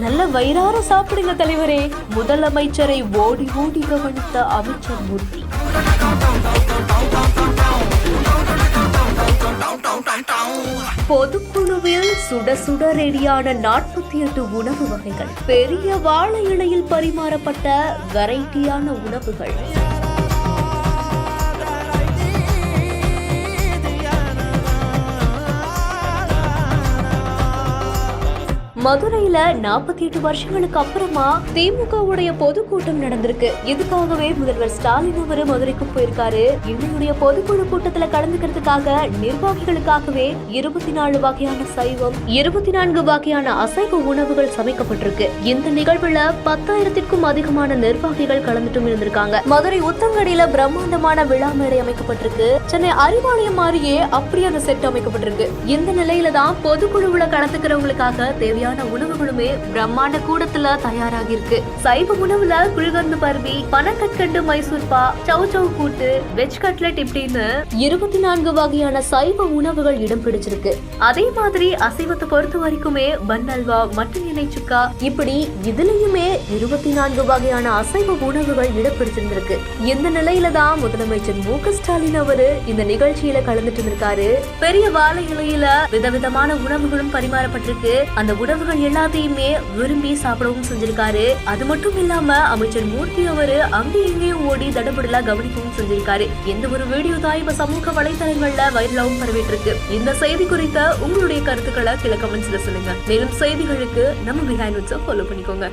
நல்ல வயிறார சாப்பிடுங்க தலைவரே. முதலமைச்சரை ஓடி ஓடி கவனித்த அமைச்சர் மூர்த்தி. பொதுக்குழுவில் சுட சுட ரெடியான 48 உணவு வகைகள். பெரிய வாழை இலையில் பரிமாறப்பட்ட வெரைட்டியான உணவுகள். மதுரையில 48 வருஷங்களுக்கு அப்புறமா திமுகவுடைய பொதுக்கூட்டம் நடந்திருக்கு. இதுக்காகவே முதல்வர் ஸ்டாலின் அவரு மதுரைக்கு போயிருக்காரு. இன்னையுடைய பொதுக்குழு கூட்டத்துல கலந்துக்கிறதுக்காக நிர்வாகிகளுக்காகவே 24 வகையான சைவம், 24 வகையான அசைவ உணவுகள் சமைக்கப்பட்டிருக்கு. இந்த நிகழ்வுல 10,000க்கும் அதிகமான நிர்வாகிகள் கலந்துட்டும் இருந்திருக்காங்க. மதுரை உத்தங்கடியில பிரம்மாண்டமான விழா மேடை அமைக்கப்பட்டிருக்கு. சென்னை அறிவாலயம் மாதிரியே அப்படியே அந்த செட் அமைக்கப்பட்டிருக்கு. இந்த நிலையில தான் பொதுக்குழுவுல கலந்துக்கிறவங்களுக்காக தேவையான உணவுகளுமே பிரம்மாண்ட கூடத்துல தயாராகி இருக்கு. சைவ உணவுல குழிகந்து பருவி, பனக்கற்கண்டு மைசூர் பா, சௌச்சௌ கூட்டு, வெஜ் கட்லெட் இப்படின்னு 24 வகையான சைவ உணவுகள் இடம் பிடிச்சிருக்கு. அதே மாதிரி அசைவத்தை பொறுத்த வரைக்குமே பன் அல்வா, மட்டன் எண்ணெய் சுக்கா இப்படி இதுலயுமே 24 வகையான அசைவ உணவுகள் இடம் பிடிச்சிருந்திருக்கு. இந்த நிலையில தான் முதலமைச்சர் மு.க. ஸ்டாலின் அவரு இந்த நிகழ்ச்சியில கலந்துட்டு இருக்காரு. பெரிய வாழை இலையில விதவிதமான உணவுகளும் பரிமாறப்பட்டிருக்கு. அந்த உணவுகள் எல்லாத்தையுமே விரும்பி சாப்பிடவும் செஞ்சிருக்காரு. அது மட்டும் இல்லாம அமைச்சர் மூர்த்தி அவரு அங்கேயும் இங்கேயும் ஓடி தடபுடலா கவனிக்கவும் செஞ்சிருக்காரு. எந்த ஒரு வீடியோ தான் இப்ப சமூக வலைதளங்கள்ல வைரலாகவும் பரவிட்டு இருக்கு. இந்த செய்தி குறித்த உங்களுடைய கருத்துக்களை கீழே கமெண்ட்ஸ்ல சொல்லுங்க. மேலும் செய்திகளுக்கு நம்ம பிஹைண்ட் ஃபாலோ பண்ணிக்கோங்க.